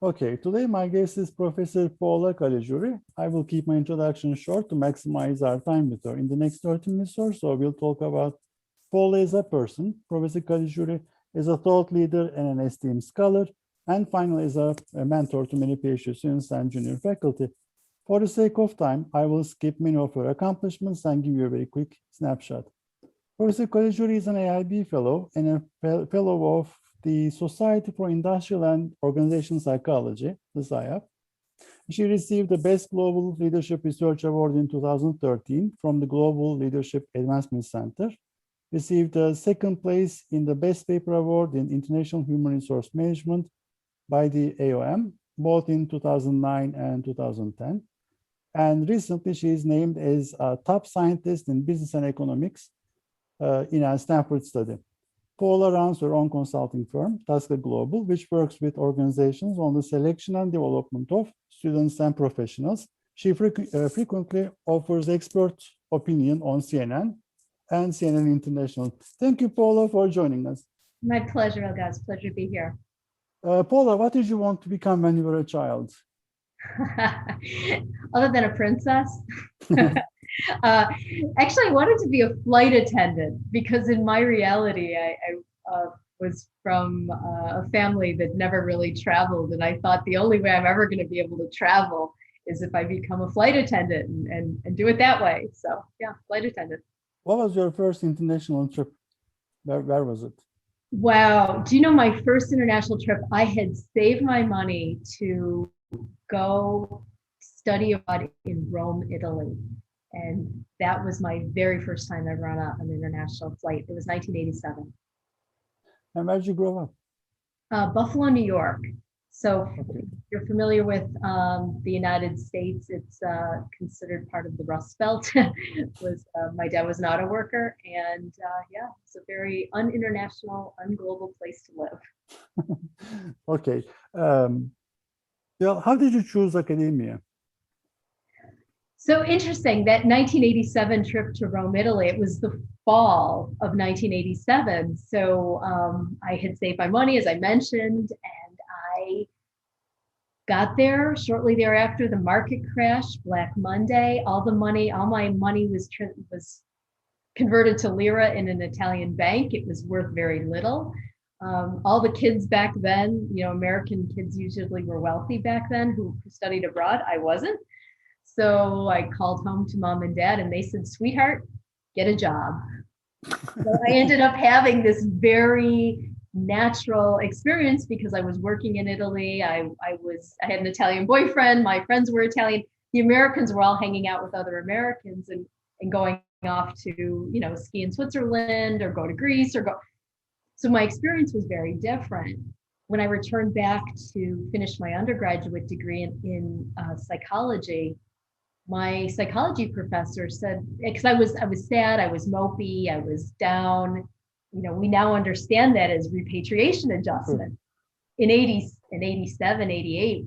Okay, today my guest is Professor Paula Caligiuri. I will keep my introduction short to maximize our time with her. In the next 30 minutes or so, we'll talk about Paula as a person, Professor Caligiuri is a thought leader and an esteemed scholar, and finally is a mentor to many PhD students and junior faculty. For the sake of time, I will skip many of her accomplishments and give you a very quick snapshot. Professor Caligiuri is an AIB fellow and a fellow of the Society for Industrial and Organizational Psychology, the SIAP. She received the Best Global Leadership Research Award in 2013 from the Global Leadership Advancement Center, received a second place in the Best Paper Award in International Human Resource Management by the AOM, both in 2009 and 2010. And recently, she is named as a top scientist in business and economics in a Stanford study. Paula runs her own consulting firm, Tasker Global, which works with organizations on the selection and development of students and professionals. She frequently offers expert opinion on CNN and CNN International. Thank you, Paula, for joining us. My pleasure, Elgaz. Pleasure to be here. Paula, what did you want to become when you were a child? Other than a princess? Actually, I wanted to be a flight attendant because in my reality, I was from a family that never really traveled. And I thought the only way I'm ever going to be able to travel is if I become a flight attendant and do it that way. So yeah, flight attendant. What was your first international trip? Where was it? Wow. Do you know my first international trip? I had saved my money to go study abroad in Rome, Italy. And that was my very first time ever on an international flight. It was 1987. And where did you grow up? Buffalo, New York. So if you're familiar with the United States, it's considered part of the Rust Belt. My dad was an auto worker, and yeah, it's a very un-international, un-global place to live. Okay. Well, how did you choose academia? So interesting, that 1987 trip to Rome, Italy, it was the fall of 1987. So I had saved my money, as I mentioned, and I got there shortly thereafter. The market crashed, Black Monday. All my money was converted to lira in an Italian bank. It was worth very little. All the kids back then, American kids usually were wealthy back then who studied abroad. I wasn't. So I called home to mom and dad and they said, sweetheart, get a job. So I ended up having this very natural experience because I was working in Italy. I had an Italian boyfriend. My friends were Italian. The Americans were all hanging out with other Americans and going off to, ski in Switzerland or go to Greece So my experience was very different. When I returned back to finish my undergraduate degree in psychology, my psychology professor said, because I was sad, I was mopey, I was down. We now understand that as repatriation adjustment. In 87, 88,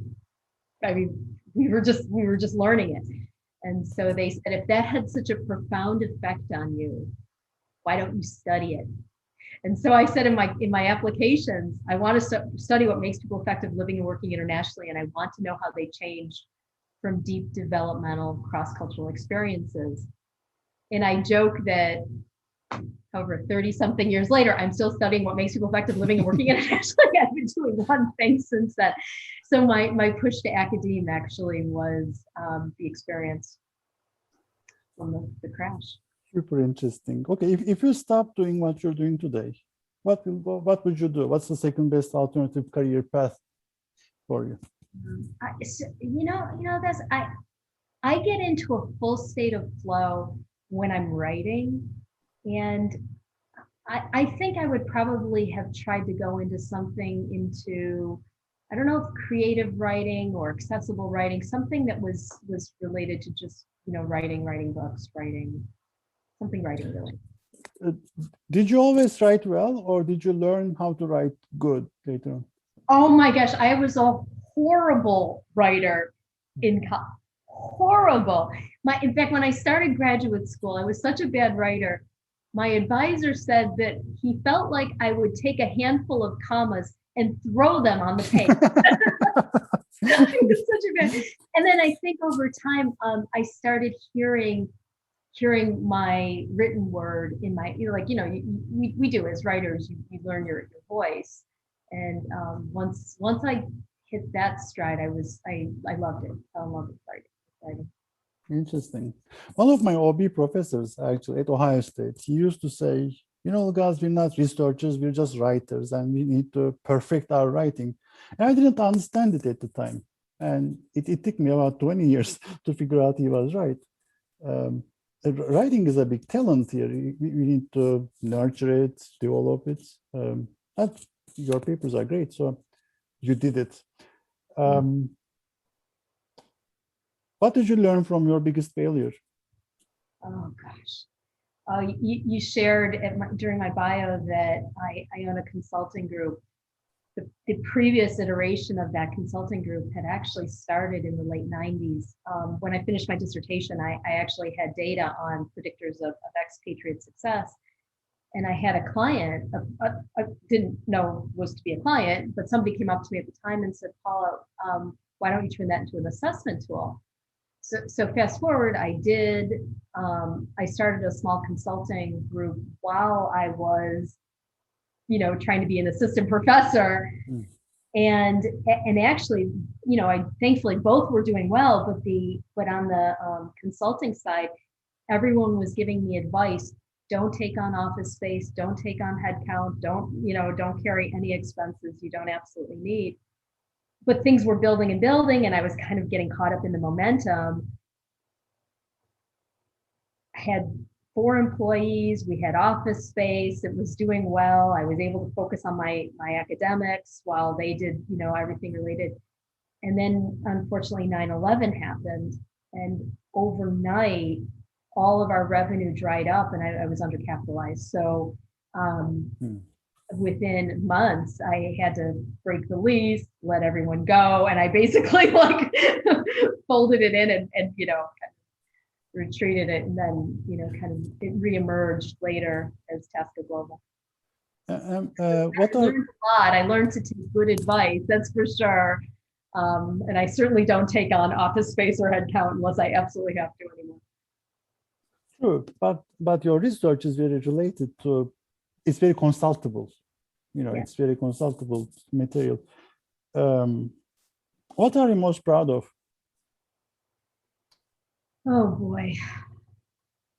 I mean, we were just learning it. And so they said, if that had such a profound effect on you, why don't you study it? And so I said in my applications, I want to study what makes people effective living and working internationally, and I want to know how they change from deep developmental cross-cultural experiences. And I joke that over 30-something years later, I'm still studying what makes people effective living and working internationally. I've been doing one thing since then. So my push to academia actually was the experience from the crash. Super interesting. Okay, if you stop doing what you're doing today, what would you do? What's the second best alternative career path for you? I get into a full state of flow when I'm writing, and I think I would probably have tried to go into I don't know if creative writing or accessible writing, something that was related to just writing books, something writing really. Did you always write well, or did you learn how to write good later on? Oh my gosh, I was a horrible writer in college. Horrible. In fact, when I started graduate school, I was such a bad writer. My advisor said that he felt like I would take a handful of commas and throw them on the page. And then I think over time, I started hearing my written word in my, we do as writers, you learn your voice. And once I hit that stride, I loved it. I fell in love with writing. Interesting. One of my OB professors, actually, at Ohio State, he used to say, guys, we're not researchers, we're just writers, and we need to perfect our writing. And I didn't understand it at the time. And it took me about 20 years to figure out he was right. Writing is a big talent here. We need to nurture it, develop it. But your papers are great, so you did it. What did you learn from your biggest failure? Oh gosh, you shared during my bio that I own a consulting group. The previous iteration of that consulting group had actually started in the late 90s. When I finished my dissertation, I actually had data on predictors of expatriate success. And I had a client, I didn't know was to be a client, but somebody came up to me at the time and said, Paula, why don't you turn that into an assessment tool? So fast forward, I did. I started a small consulting group while I was, trying to be an assistant professor. And actually, I thankfully both were doing well, but on the consulting side, everyone was giving me advice. Don't take on office space, don't take on headcount, don't carry any expenses you don't absolutely need. But things were building and building, and I was kind of getting caught up in the momentum. I had 4 employees, we had office space, it was doing well. I was able to focus on my academics while they did, everything related. And then unfortunately 9/11 happened, and overnight, all of our revenue dried up, and I was undercapitalized. So within months, I had to break the lease, let everyone go, and I basically folded it in and kind of retreated it, and then it reemerged later as Tasca Global. I learned a lot. I learned to take good advice, that's for sure. And I certainly don't take on office space or headcount unless I absolutely have to anymore. True, but your research is very related to, it's very consultable. It's very consultable material. What are you most proud of? Oh boy,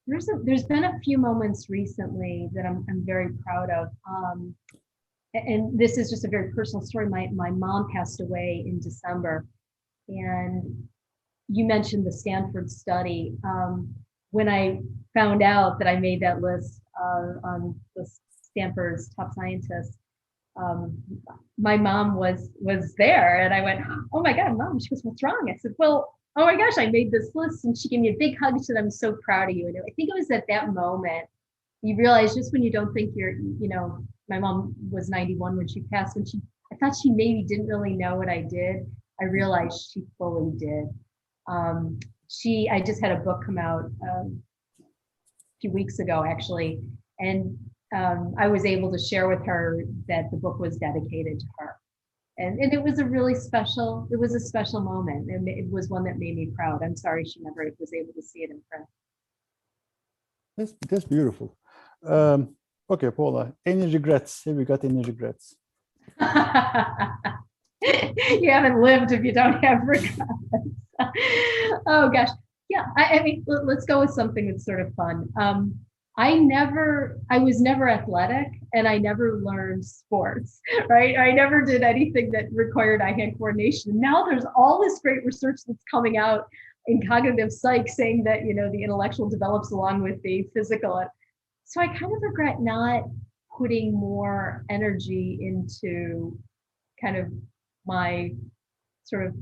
there's been a few moments recently that I'm very proud of. And this is just a very personal story. My mom passed away in December, and you mentioned the Stanford study. When I found out that I made that list on the Stanford's top scientists, my mom was there, and I went, "Oh my God, Mom!" She goes, "What's wrong?" I said, "Well, oh my gosh, I made this list," and she gave me a big hug. She said, "I'm so proud of you." And I think it was at that moment you realize, just when you don't think you're, my mom was 91 when she passed, and I thought she maybe didn't really know what I did. I realized she fully did. I just had a book come out a few weeks ago, actually, and I was able to share with her that the book was dedicated to her. And it was a special moment, and it was one that made me proud. I'm sorry she never was able to see it in print. That's beautiful. Okay, Paula, any regrets? Have you got any regrets? You haven't lived if you don't have regrets. Oh gosh, yeah. I mean, let's go with something that's sort of fun. I was never athletic, and I never learned sports, right? I never did anything that required eye-hand coordination. Now there's all this great research that's coming out in cognitive psych saying that, the intellectual develops along with the physical. So I kind of regret not putting more energy into kind of my sort of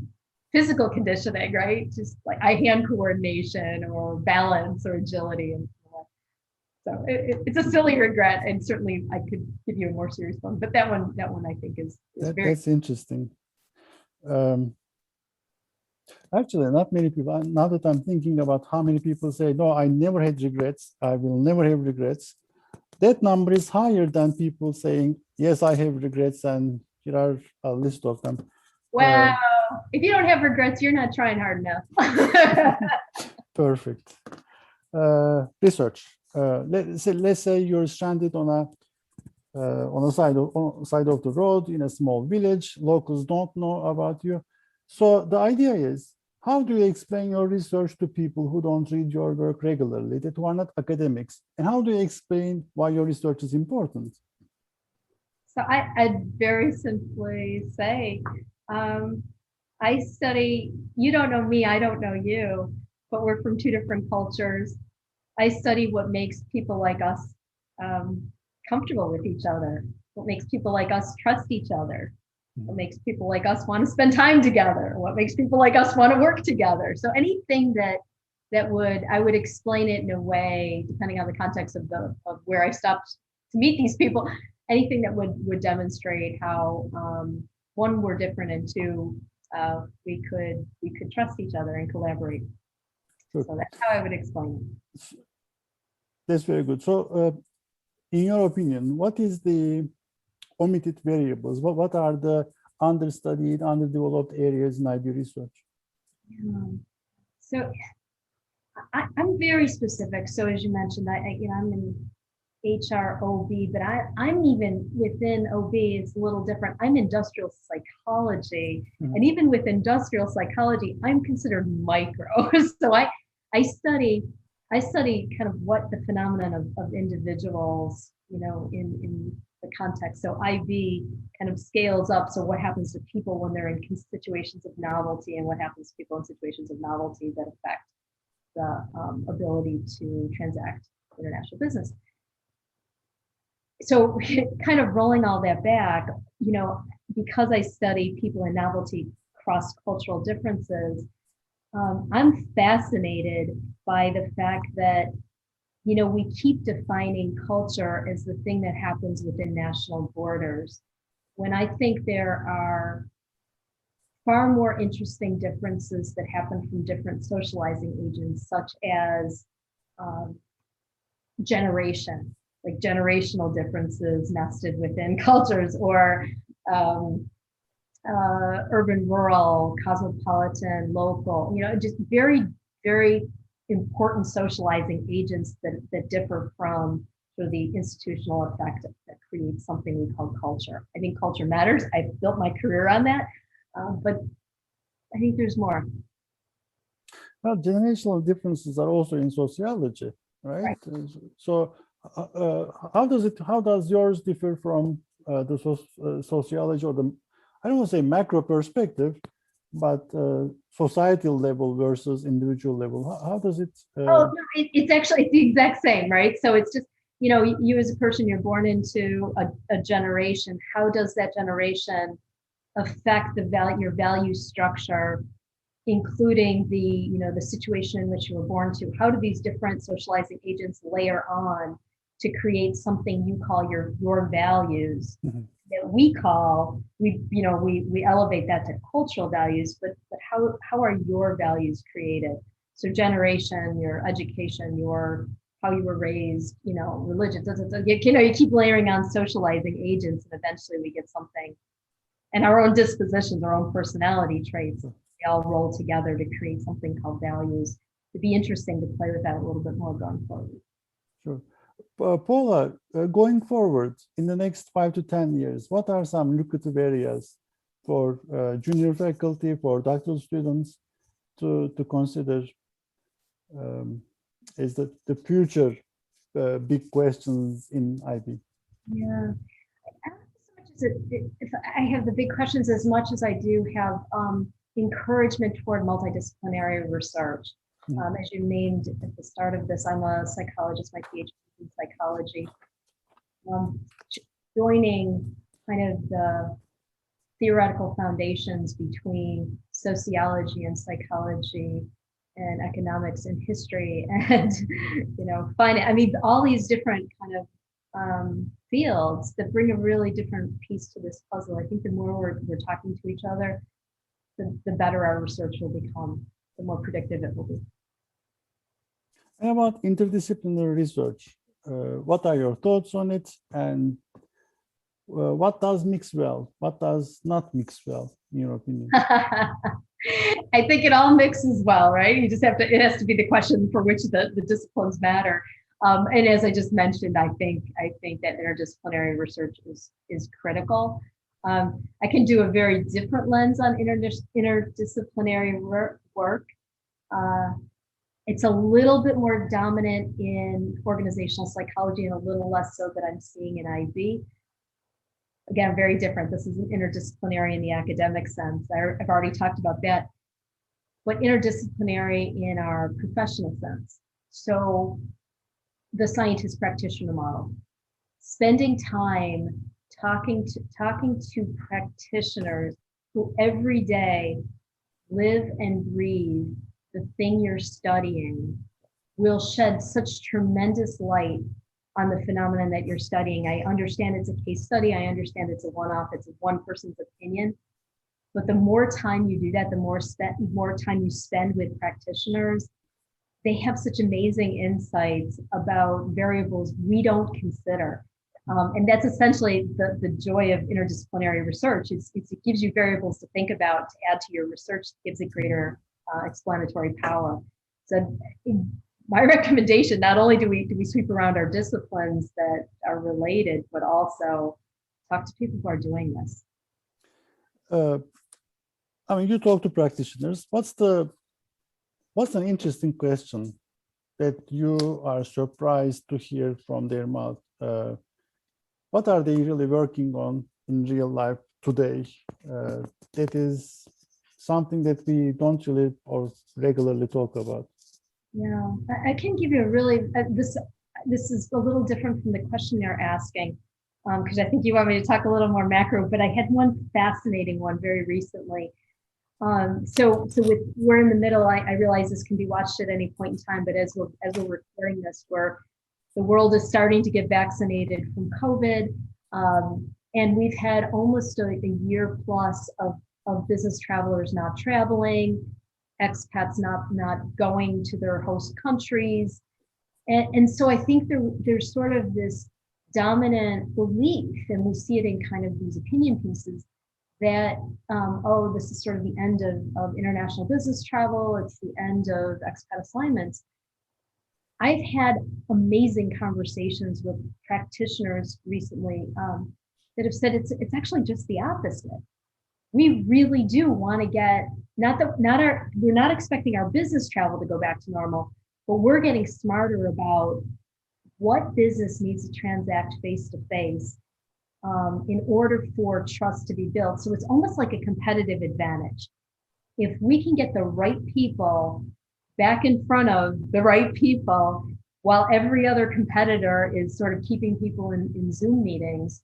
physical conditioning, right? Just like eye-hand coordination or balance or agility. And so it's a silly regret, and certainly I could give you a more serious one, but that one I think is very. That's interesting. Actually, not many people. Now that I'm thinking about how many people say, "No, I never had regrets. I will never have regrets," that number is higher than people saying, "Yes, I have regrets," and here are a list of them. Wow, if you don't have regrets, you're not trying hard enough. Perfect. Research. Let's say you're stranded on a side of the road in a small village. Locals don't know about you. So the idea is, how do you explain your research to people who don't read your work regularly, that who are not academics? And how do you explain why your research is important? So I'd very simply say, I study, you don't know me, I don't know you, but we're from two different cultures. I study what makes people like us comfortable with each other, what makes people like us trust each other, what makes people like us want to spend time together, what makes people like us want to work together. So anything I would explain it in a way, depending on the context of where I stopped to meet these people, anything that would demonstrate how one, we're different, and two, we could trust each other and collaborate. Sure. So that's how I would explain it. That's very good. So in your opinion, what is the omitted variables? What are the understudied, underdeveloped areas in IB research? So I'm very specific. So as you mentioned, I'm in HR OB, but I'm even within OB, it's a little different. I'm industrial psychology. And even with industrial psychology, I'm considered micro. So I study kind of what the phenomenon of individuals, in the context. So IB kind of scales up. So what happens to people when they're in situations of novelty, and what happens to people in situations of novelty that affect the ability to transact international business. So kind of rolling all that back, because I study people in novelty, cross-cultural differences, I'm fascinated by the fact that, we keep defining culture as the thing that happens within national borders, when I think there are far more interesting differences that happen from different socializing agents, such as generation, like generational differences nested within cultures, or urban, rural, cosmopolitan, local, just very, very important socializing agents that differ from sort of the institutional effect that creates something we call culture. I think culture matters. I've built my career on that, but I think there's more. Well, generational differences are also in sociology, right? So how does yours differ from the sociology, or I don't want to say macro perspective, but societal level versus individual level? How does it? No, it's actually the exact same, right? So it's just, you as a person, you're born into a generation. How does that generation affect your value structure, including the situation in which you were born to? How do these different socializing agents layer on to create something you call your values? Mm-hmm. That we elevate that to cultural values, but how are your values created? So generation, your education, how you were raised, religion, you keep layering on socializing agents, and eventually we get something. And our own dispositions, our own personality traits, they all roll together to create something called values. It'd be interesting to play with that a little bit more going forward. Sure. Paula, going forward in the next 5 to 10 years, what are some lucrative areas for junior faculty, for doctoral students to consider as the future big questions in IB? Yeah, I don't know so much if I have the big questions as much as I do have encouragement toward multidisciplinary research. As you named at the start of this, I'm a psychologist, my PhD in psychology. Joining kind of the theoretical foundations between sociology and psychology and economics and history and, finance. All these different kind of fields that bring a really different piece to this puzzle. I think the more we're talking to each other, the better our research will become, the more predictive it will be. And about interdisciplinary research, what are your thoughts on it? And what does mix well? What does not mix well, in your opinion? I think it all mixes well, right? You just have to, it has to be the question for which the disciplines matter. And as I just mentioned, I think that interdisciplinary research is critical. I can do a very different lens on interdisciplinary work. It's a little bit more dominant in organizational psychology and a little less so that I'm seeing in IB. Again, very different. This isn't interdisciplinary in the academic sense. I've already talked about that, but interdisciplinary in our professional sense. So the scientist practitioner model, spending time talking to practitioners who every day live and breathe the thing you're studying will shed such tremendous light on the phenomenon that you're studying. I understand it's a case study. I understand it's a one-off. It's one person's opinion. But the more time you do that, the more time you spend with practitioners, they have such amazing insights about variables we don't consider. And that's essentially the joy of interdisciplinary research. It gives you variables to think about, to add to your research, gives it greater explanatory power. So my recommendation, not only do we sweep around our disciplines that are related, but also talk to people who are doing this. I mean, you talk to practitioners. What's an interesting question that you are surprised to hear from their mouth? What are they really working on in real life today? That is something that we don't really or regularly talk about. Yeah, I can give you a really, this is a little different from the question you're asking, because I think you want me to talk a little more macro, but I had one fascinating one very recently. So we're in the middle, I realize this can be watched at any point in time, but as we're recording this, the world is starting to get vaccinated from COVID. And we've had almost a year plus of business travelers not traveling, expats not going to their host countries. And so I think there's sort of this dominant belief, and we see it in kind of these opinion pieces, that, this is sort of the end of international business travel, it's the end of expat assignments. I've had amazing conversations with practitioners recently that have said it's actually just the opposite. We really do want to get, we're not expecting our business travel to go back to normal, but we're getting smarter about what business needs to transact face to face in order for trust to be built. So it's almost like a competitive advantage. If we can get the right people back in front of the right people while every other competitor is sort of keeping people in Zoom meetings,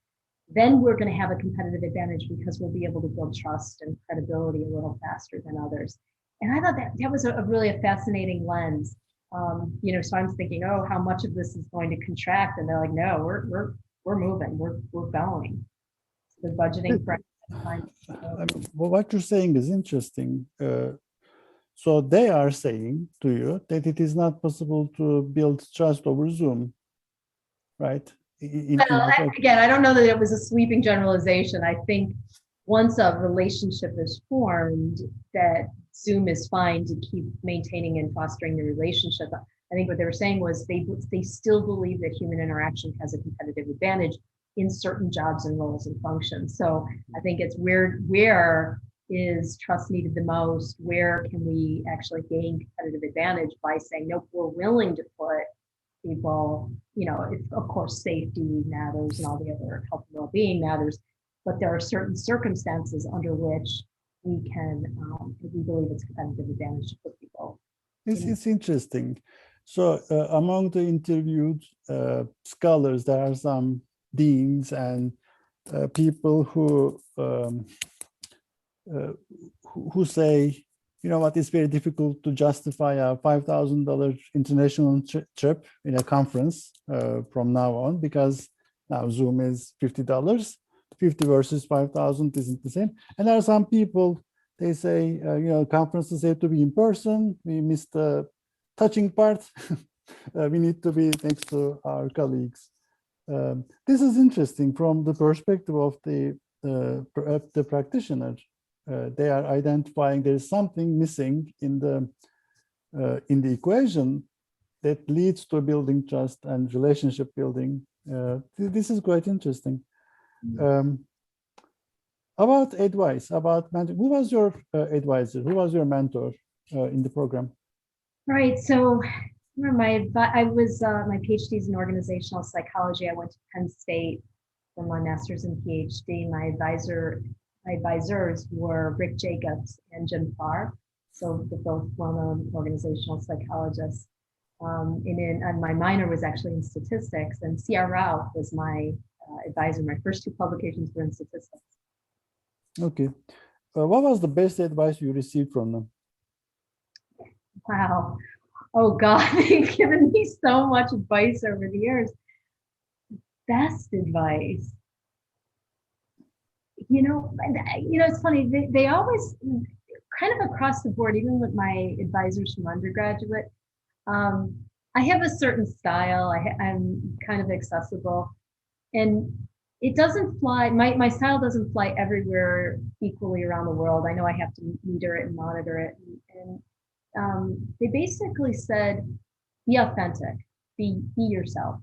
then we're going to have a competitive advantage because we'll be able to build trust and credibility a little faster than others. And I thought that was a really fascinating lens. So I'm thinking, how much of this is going to contract? And they're like, no, we're moving, we're going. So the budgeting for what you're saying is interesting. So they are saying to you that it is not possible to build trust over Zoom, right? Again, I don't know that it was a sweeping generalization. I think once a relationship is formed, that Zoom is fine to keep maintaining and fostering the relationship. I think what they were saying was they still believe that human interaction has a competitive advantage in certain jobs and roles and functions. So I think it's where is trust needed the most? Where can we actually gain competitive advantage by saying, nope, we're willing to put people, of course, safety matters and all the other health and well-being matters, but there are certain circumstances under which we believe it's competitive advantage to put people. It's interesting. So among the interviewed scholars, there are some deans and people who say, it's very difficult to justify a $5,000 international trip in a conference from now on, because now Zoom is $50. 50 versus 5,000 isn't the same. And there are some people, they say, conferences have to be in person. We missed the touching part. We need to be next to our colleagues. This is interesting from the perspective of the practitioner. They are identifying there is something missing in the equation that leads to building trust and relationship building. This is quite interesting. About advice, about mentor, who was your advisor? Who was your mentor in the program? Right. So my PhD is in organizational psychology. I went to Penn State for my master's and PhD. My advisors were Rick Jacobs and Jim Farr. So they're both well-known organizational psychologists. And my minor was actually in statistics, and C.R. Rao was my advisor. My first two publications were in statistics. Okay. What was the best advice you received from them? Wow. Oh God, they've given me so much advice over the years. Best advice. It's funny. They always kind of across the board, even with my advisors from undergraduate, I have a certain style. I'm kind of accessible, and it doesn't fly. My style doesn't fly everywhere equally around the world. I know I have to meter it and monitor it, and they basically said, be authentic, be yourself.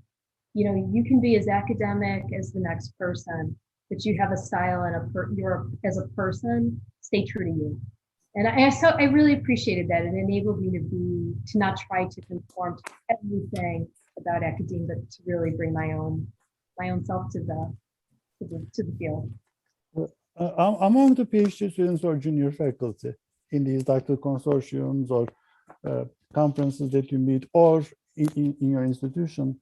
You can be as academic as the next person, but you have a style and you're as a person, stay true to you. And I really appreciated that. It enabled me to not try to conform to everything about academia, but to really bring my own self to the field. Among the PhD students or junior faculty in these doctoral consortiums or conferences that you meet, or in your institution,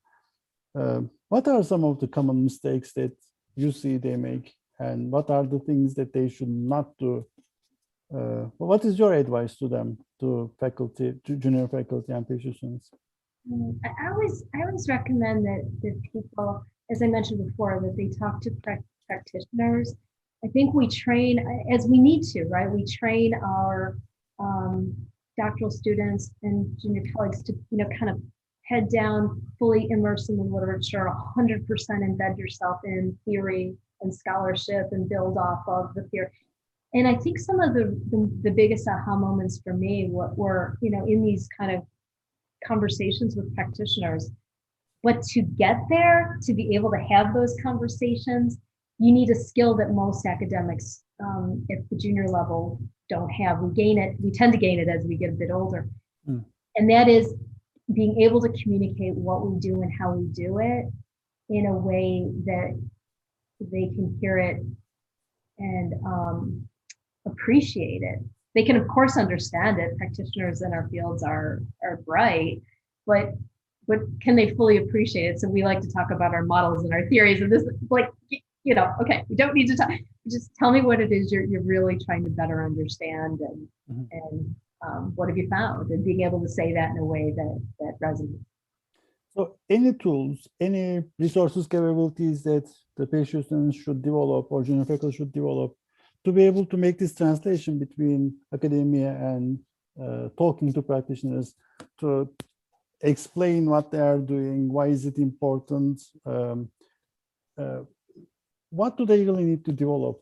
what are some of the common mistakes that you see they make, and what are the things that they should not do? What is your advice to them, to faculty, to junior faculty and PhD students? I always recommend that people, as I mentioned before, that they talk to practitioners. I think we train, as we need to, right? We train our doctoral students and junior colleagues to, kind of head down, fully immerse in the literature, 100% embed yourself in theory and scholarship and build off of the theory. And I think some of the biggest aha moments for me were, in these kind of conversations with practitioners. But to get there, to be able to have those conversations, you need a skill that most academics at the junior level don't have. We tend to gain it as we get a bit older. And that is being able to communicate what we do and how we do it in a way that they can hear it and appreciate it. They can, of course, understand it. Practitioners in our fields are bright, but can they fully appreciate it? So we like to talk about our models and our theories, and this, okay, we don't need to talk. Just tell me what it is you're really trying to better understand, and what have you found, and being able to say that in a way that resonates. So any tools, any resources, capabilities that the PhD students should develop or junior faculty should develop to be able to make this translation between academia and talking to practitioners, to explain what they are doing, why is it important, what do they really need to develop?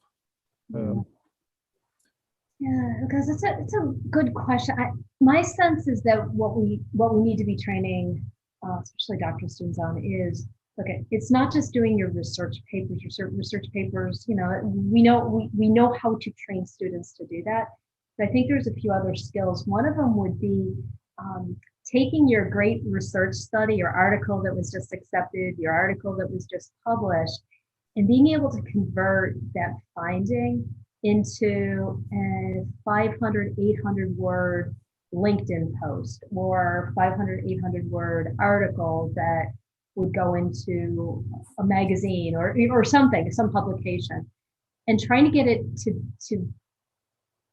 Yeah, because it's a good question. My sense is that what we need to be training, especially doctoral students on, is, okay, it's not just doing your research papers. We know how to train students to do that. But I think there's a few other skills. One of them would be taking your great research study, your article that was just accepted, your article that was just published, and being able to convert that finding into a 500, 800 word LinkedIn post, or 500, 800 word article that would go into a magazine or something, some publication, and trying to get it to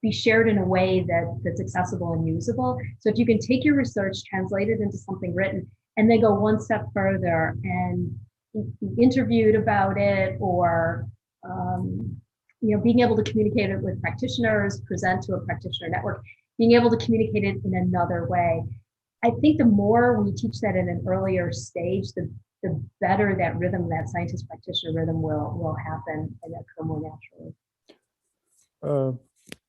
be shared in a way that's accessible and usable. So if you can take your research, translate it into something written, and then go one step further and be interviewed about it, or being able to communicate it with practitioners, present to a practitioner network, being able to communicate it in another way. I think the more we teach that at an earlier stage, the the better that rhythm, that scientist practitioner rhythm will happen and occur more naturally.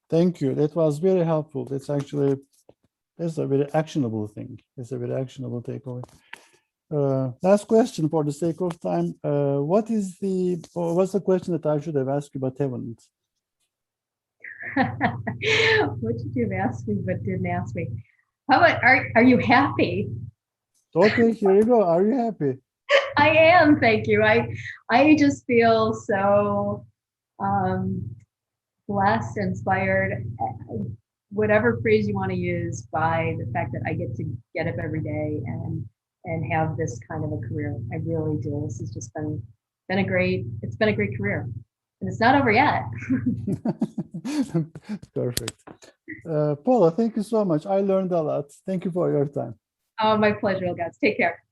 Thank you. That was very helpful. That's a very actionable thing. It's a very actionable takeaway. Last question for the sake of time. What's the question that I should have asked you but haven't? What did you ask me but didn't ask me? How about, are you happy? Okay, here you go. Are you happy? I am, thank you. I just feel so blessed, inspired, whatever phrase you want to use, by the fact that I get to get up every day and have this kind of a career. I really do. This has just been a great career. And it's not over yet. Perfect. Paula, thank you so much. I learned a lot. Thank you for your time. Oh, my pleasure, guys. Take care.